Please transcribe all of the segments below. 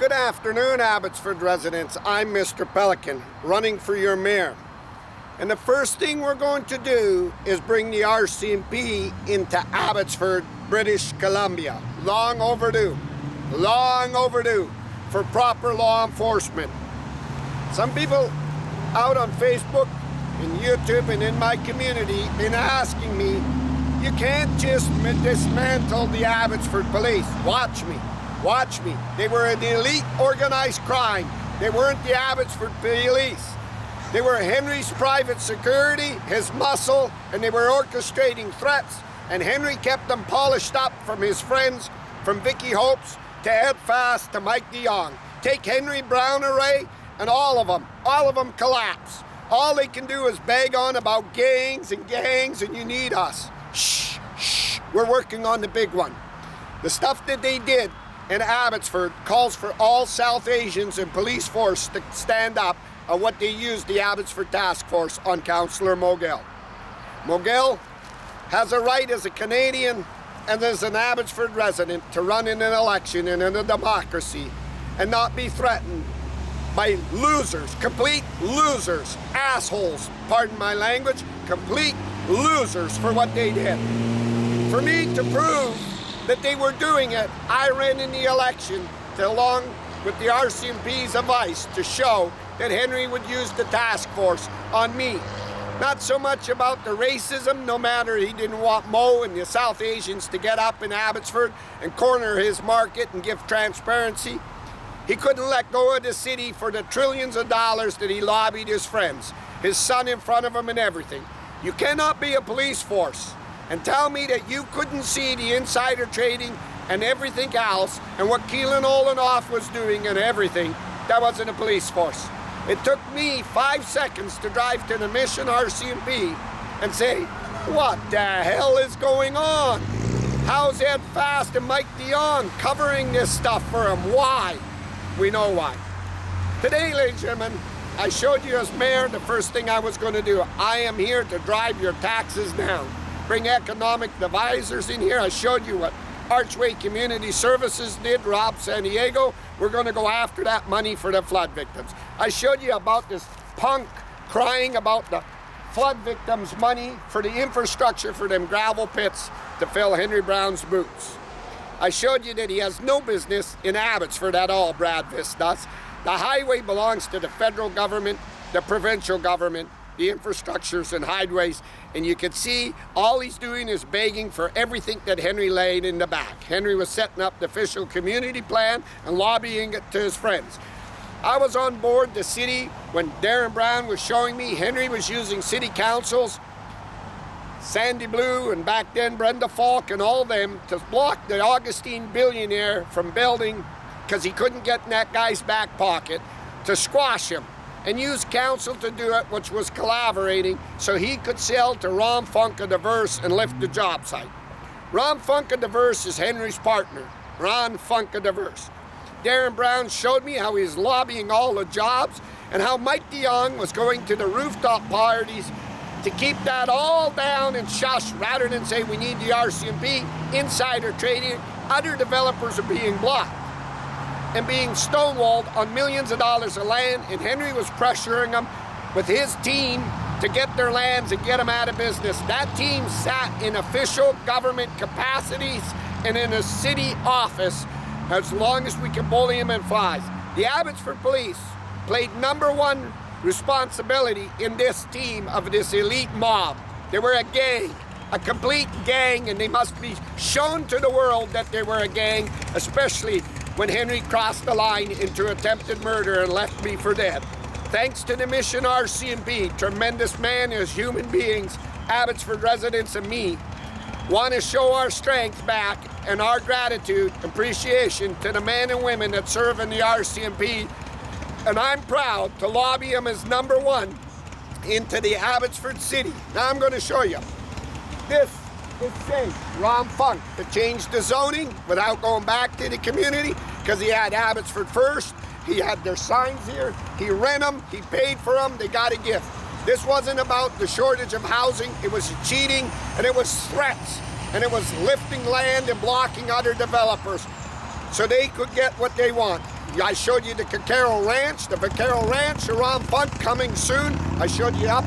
Good afternoon, Abbotsford residents. I'm Mr. Pelican, running for your mayor. And the first thing we're going to do is bring the RCMP into Abbotsford, British Columbia. Long overdue for proper law enforcement. Some people out on Facebook and YouTube and in my community been asking me, you can't just dismantle the Abbotsford Police. Watch me. They were an elite organized crime. They weren't the Abbotsford Police. They were Henry's private security, his muscle, and they were orchestrating threats. And Henry kept them polished up from his friends, from Vicky Hopes to Ed Fast to Mike DeYoung. Take Henry Brown array, and all of them collapse. All they can do is beg on about gangs, and you need us. Shh, we're working on the big one. The stuff that they did in Abbotsford calls for all South Asians and police force to stand up on what they used the Abbotsford Task Force on Councillor Mogel. Mogel has a right as a Canadian and as an Abbotsford resident to run in an election and in a democracy and not be threatened by losers, complete losers, assholes, pardon my language, complete losers for what they did. For me to prove that they were doing it, I ran in the election along with the RCMP's advice to show that Henry would use the task force on me. Not so much about the racism, no matter he didn't want Mo and the South Asians to get up in Abbotsford and corner his market and give transparency. He couldn't let go of the city for the trillions of dollars that he lobbied his friends, his son in front of him and everything. You cannot be a police force and tell me that you couldn't see the insider trading and everything else and what Keelan Olenoff was doing and everything. That wasn't a police force. It took me 5 seconds to drive to the Mission RCMP and say, what the hell is going on? How's Ed Fast and Mike DeYoung covering this stuff for him? Why? We know why. Today, ladies and gentlemen, I showed you as mayor the first thing I was going to do. I am here to drive your taxes down. Bring economic advisors in here. I showed you what Archway Community Services did, Rob San Diego. We're going to go after that money for the flood victims. I showed you about this punk crying about the flood victims' money for the infrastructure for them gravel pits to fill Henry Brown's boots. I showed you that he has no business in Abbotsford at all, Brad Viss does. The highway belongs to the federal government, the provincial government, the infrastructures and highways, and you can see all he's doing is begging for everything that Henry laid in the back. Henry was setting up the official community plan and lobbying it to his friends. I was on board the city when Darren Brown was showing me Henry was using city councils, Sandy Blue and back then Brenda Falk and all them to block the Augustine billionaire from building because he couldn't get in that guy's back pocket, to squash him and use council to do it, which was collaborating so he could sell to Ron Funkaddiverse and lift the job site. Ron Funkaddiverse is Henry's partner, Ron Funkaddiverse. Darren Brown showed me how he's lobbying all the jobs and how Mike DeYoung was going to the rooftop parties to keep that all down and shush rather than say we need the RCMP, insider trading. Other developers are being blocked and being stonewalled on millions of dollars of land, and Henry was pressuring them with his team to get their lands and get them out of business. That team sat in official government capacities and in a city office as long as we can bully them in flies. The Abbotsford Police played #1 responsibility in this team of this elite mob. They were a gang, a complete gang, and they must be shown to the world that they were a gang, especially when Henry crossed the line into attempted murder and left me for dead. Thanks to the Mission RCMP, tremendous man as human beings, Abbotsford residents and me want to show our strength back and our gratitude, appreciation to the men and women that serve in the RCMP. And I'm proud to lobby them as #1 into the Abbotsford city. Now I'm going to show you. This is safe. Ron Funk to change the zoning without going back to the community because he had Abbotsford First. He had their signs here. He rent them. He paid for them. They got a gift. This wasn't about the shortage of housing. It was cheating and it was threats and it was lifting land and blocking other developers so they could get what they want. I showed you the Vaquero Ranch, the Ron Funk coming soon. I showed you up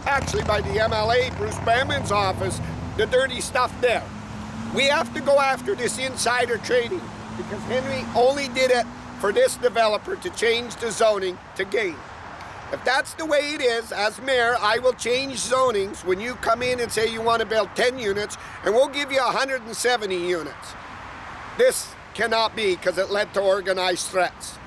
actually by the MLA, Bruce Bamman's office, the dirty stuff there. We have to go after this insider trading because Henry only did it for this developer to change the zoning to gain. If that's the way it is, as mayor, I will change zonings when you come in and say you want to build 10 units, and we'll give you 170 units. This cannot be because it led to organized threats.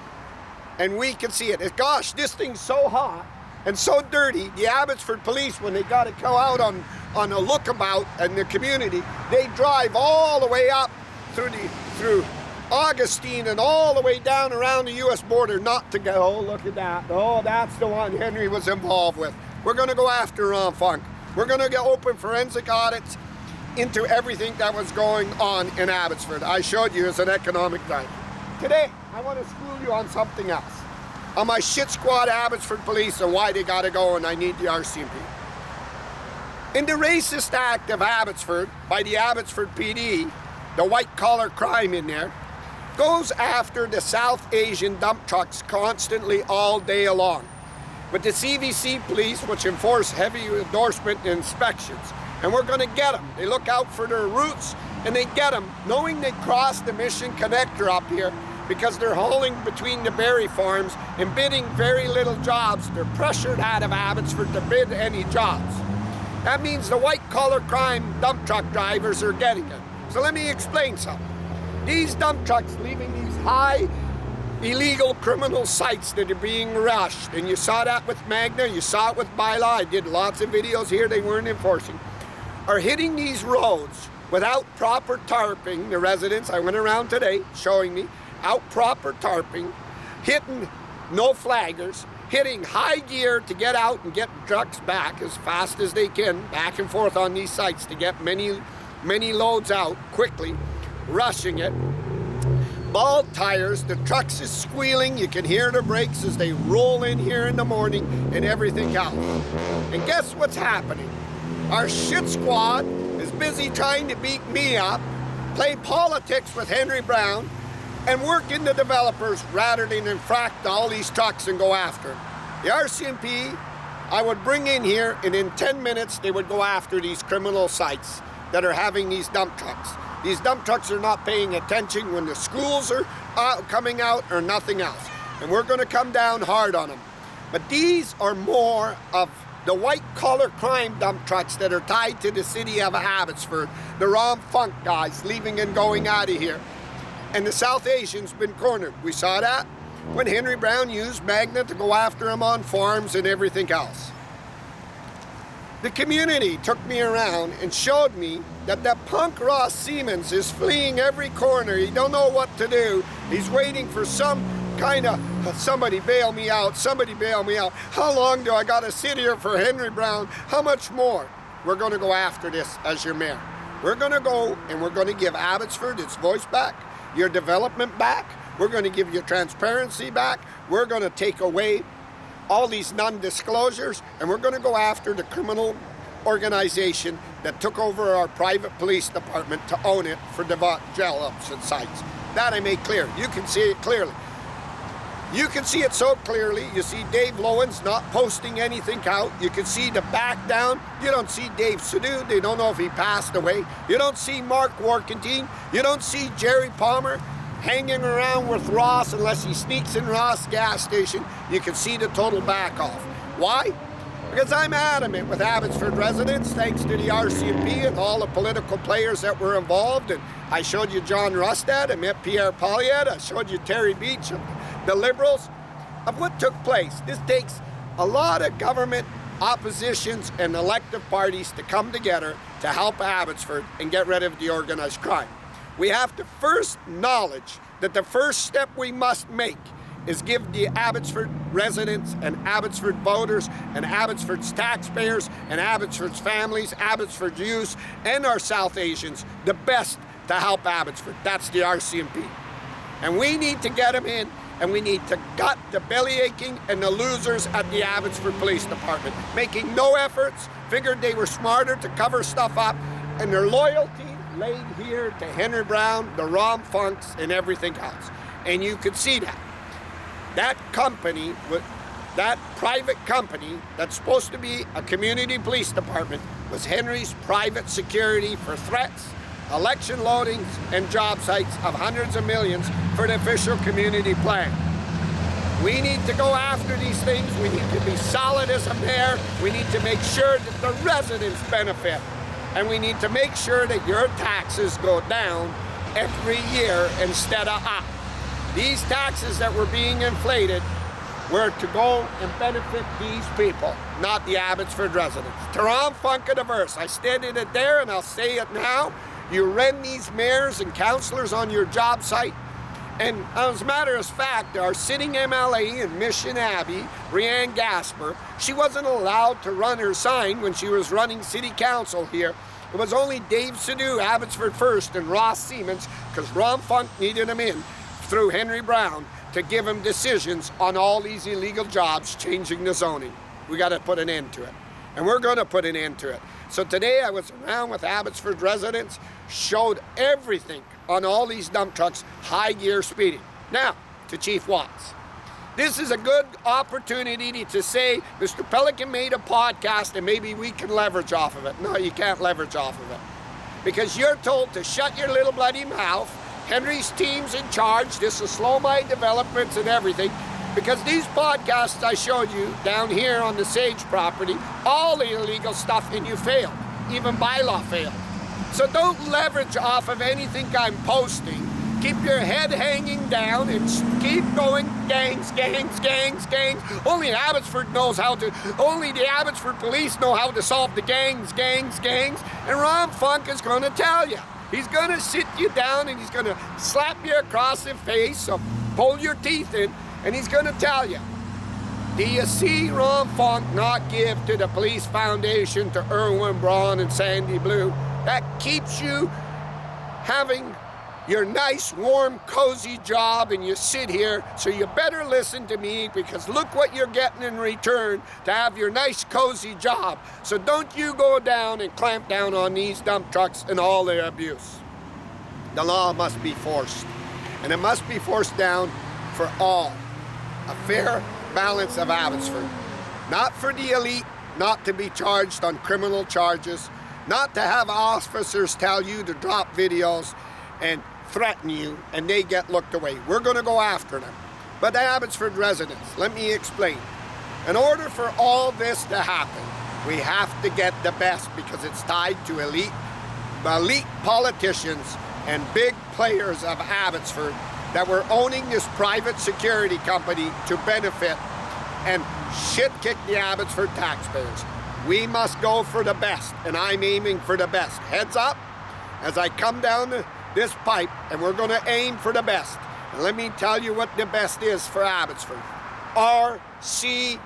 And we can see it. Gosh, this thing's so hot and so dirty. The Abbotsford police, when they got to go out on a lookabout in the community, they drive all the way up through Augustine and all the way down around the U.S. border not to go. Oh, look at that. Oh, that's the one Henry was involved with. We're going to go after Ron Funk. We're going to get open forensic audits into everything that was going on in Abbotsford. I showed you as an economic driver. Today, I want to school you on something else. On my shit squad Abbotsford police and why they got to go, and I need the RCMP. In the racist act of Abbotsford by the Abbotsford PD, the white-collar crime in there, goes after the South Asian dump trucks constantly all day long. With the CVC police, which enforce heavy endorsement and inspections, and we're going to get them. They look out for their routes and they get them, knowing they crossed the Mission Connector up here because they're hauling between the berry farms and bidding very little jobs. They're pressured out of Abbotsford to bid any jobs. That means the white-collar crime dump truck drivers are getting it. So let me explain something. These dump trucks leaving these high illegal criminal sites that are being rushed, and you saw that with Magna, you saw it with bylaw, I did lots of videos here they weren't enforcing, are hitting these roads without proper tarping. The residents, I went around today showing me, out proper tarping, hitting no flaggers, hitting high gear to get out and get trucks back as fast as they can, back and forth on these sites to get many loads out quickly, rushing it. Bald tires, the trucks is squealing, you can hear the brakes as they roll in here in the morning and everything else. And guess what's happening? Our shit squad is busy trying to beat me up, play politics with Henry Brown, and work in the developers rather than infract all these trucks and go after them. The RCMP, I would bring in here, and in 10 minutes they would go after these criminal sites that are having these dump trucks. These dump trucks are not paying attention when the schools are coming out or nothing else. And we're going to come down hard on them. But these are more of the white-collar crime dump trucks that are tied to the city of Abbotsford. The Ron Funk guys leaving and going out of here. And the South Asians been cornered. We saw that when Henry Brown used Magna to go after him on farms and everything else. The community took me around and showed me that that punk Ross Siemens is fleeing every corner. He don't know what to do. He's waiting for some kind of, somebody bail me out, somebody bail me out. How long do I gotta sit here for Henry Brown? How much more? We're gonna go after this as your mayor. We're gonna go and we're gonna give Abbotsford its voice back, your development back. We're gonna give your transparency back. We're gonna take away all these non-disclosures, and we're going to go after the criminal organization that took over our private police department to own it for development sites. That I made clear. You can see it clearly. You can see it so clearly. You see Dave Lowen's not posting anything out. You can see the back down. You don't see Dave Sadu. They don't know if he passed away. You don't see Mark Warkentine. You don't see Jerry Palmer hanging around with Ross unless he sneaks in Ross gas station. You can see the total back off. Why? Because I'm adamant with Abbotsford residents, thanks to the RCMP and all the political players that were involved. And I showed you John Rustad, I met Pierre Poilievre, I showed you Terry Beach, the Liberals, of what took place. This takes a lot of government oppositions and elective parties to come together to help Abbotsford and get rid of the organized crime. We have to first acknowledge that the first step we must make is give the Abbotsford residents and Abbotsford voters and Abbotsford's taxpayers and Abbotsford's families, Abbotsford's youth, and our South Asians the best to help Abbotsford. That's the RCMP. And we need to get them in, and we need to gut the bellyaching and the losers at the Abbotsford Police Department, making no efforts, figured they were smarter to cover stuff up, and their loyalty laid here to Henry Brown, the Ron Funks, and everything else. And you could see that. That company, that private company that's supposed to be a community police department, was Henry's private security for threats, election loadings, and job sites of hundreds of millions for the official community plan. We need to go after these things. We need to be solid as a mayor. We need to make sure that the residents benefit. And we need to make sure that your taxes go down every year instead of up. These taxes that were being inflated were to go and benefit these people, not the Abbotsford residents. To Ron Funke the verse, I stated it there and I'll say it now. You rent these mayors and councillors on your job site, and as a matter of fact, our sitting MLA in Mission Abbey, Rianne Gasper, she wasn't allowed to run her sign when she was running city council here. It was only Dave Sadu, Abbotsford First, and Ross Siemens, because Ron Funke needed him in through Henry Brown to give him decisions on all these illegal jobs, changing the zoning. We got to put an end to it, and we're going to put an end to it. So today I was around with Abbotsford residents, showed everything on all these dump trucks, high gear speeding. Now, to Chief Watts. This is a good opportunity to say, Mr. Pelican made a podcast and maybe we can leverage off of it. No, you can't leverage off of it. Because you're told to shut your little bloody mouth. Henry's team's in charge. This will slow my developments and everything. Because these podcasts I showed you down here on the Sage property, all the illegal stuff, and you failed. Even bylaw failed. So don't leverage off of anything I'm posting. Keep your head hanging down and keep going. Gangs, gangs, gangs, gangs. Only Abbotsford knows how to, only the Abbotsford police know how to solve the gangs, gangs, gangs. And Ron Funke is going to tell you. He's going to sit you down and he's going to slap you across the face, so pull your teeth in, and he's going to tell you, do you see Ron Funke not give to the Police Foundation, to Erwin Braun and Sandy Blue? That keeps you having your nice, warm, cozy job, and you sit here, so you better listen to me, because look what you're getting in return to have your nice, cozy job. So don't you go down and clamp down on these dump trucks and all their abuse. The law must be forced, and it must be forced down for all. A fair balance of Abbotsford. Not for the elite, not to be charged on criminal charges, not to have officers tell you to drop videos and threaten you and they get looked away. We're going to go after them. But the Abbotsford residents, let me explain. In order for all this to happen, we have to get the best, because it's tied to elite politicians and big players of Abbotsford that were owning this private security company to benefit and shit-kick the Abbotsford taxpayers. We must go for the best, and I'm aiming for the best. Heads up as I come down this pipe, and we're going to aim for the best. And let me tell you what the best is for Abbotsford. RCMP.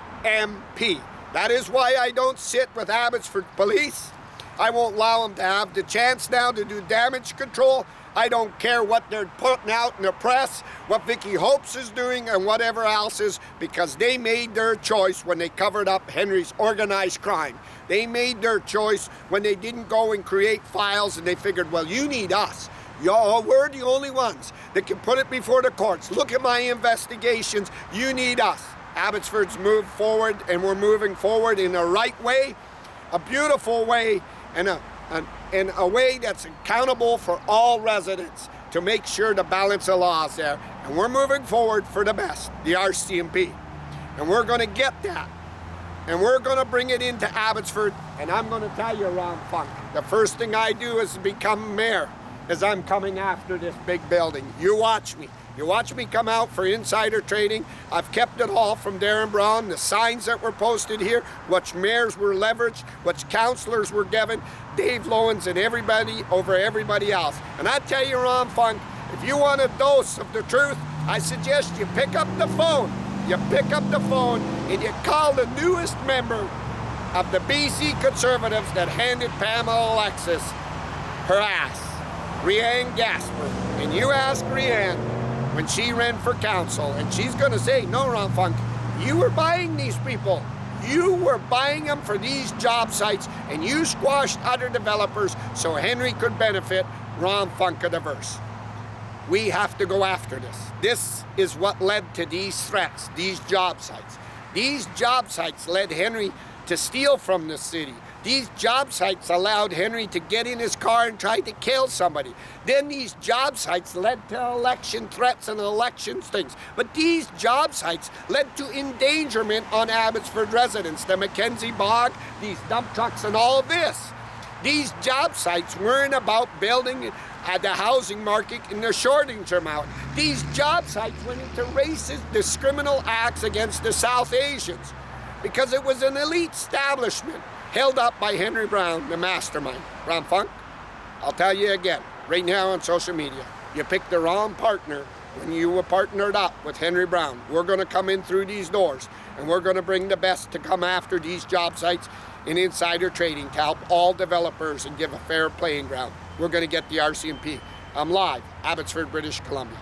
That is why I don't sit with Abbotsford Police. I won't allow them to have the chance now to do damage control. I don't care what they're putting out in the press, what Vicky Hopes is doing and whatever else is, because they made their choice when they covered up Henry's organized crime. They made their choice when they didn't go and create files and they figured, well, you need us. We're the only ones that can put it before the courts. Look at my investigations. You need us. Abbotsford's moved forward, and we're moving forward in the right way, a beautiful way, and a way that's accountable for all residents to make sure the balance of law is there. And we're moving forward for the best, the RCMP. And we're going to get that. And we're going to bring it into Abbotsford. And I'm going to tell you, Ron Funke, the first thing I do is become mayor, as I'm coming after this big building. You watch me. You watch me come out for insider trading. I've kept it all from Darren Brown, the signs that were posted here, which mayors were leveraged, which councillors were given, Dave Lowens and everybody over everybody else. And I tell you, Ron Funke, if you want a dose of the truth, I suggest you pick up the phone. You pick up the phone and you call the newest member of the BC Conservatives that handed Pamela Alexis her ass, Rianne Gasper. And you ask Rianne when she ran for council, and she's going to say, no, Ron Funke, you were buying these people. You were buying them for these job sites, and you squashed other developers so Henry could benefit. Ron Funke the verse. We have to go after this. This is what led to these threats, these job sites. These job sites led Henry to steal from the city. These job sites allowed Henry to get in his car and try to kill somebody. Then these job sites led to election threats and election things. But these job sites led to endangerment on Abbotsford residents, the Mackenzie Bog, these dump trucks and all of this. These job sites weren't about building the housing market in the short-term out. These job sites went into racist, discriminal acts against the South Asians because it was an elite establishment held up by Henry Brown, the mastermind. Ron Funk, I'll tell you again, right now on social media, you picked the wrong partner when you were partnered up with Henry Brown. We're going to come in through these doors and we're going to bring the best to come after these job sites in insider trading to help all developers and give a fair playing ground. We're going to get the RCMP. I'm live, Abbotsford, British Columbia.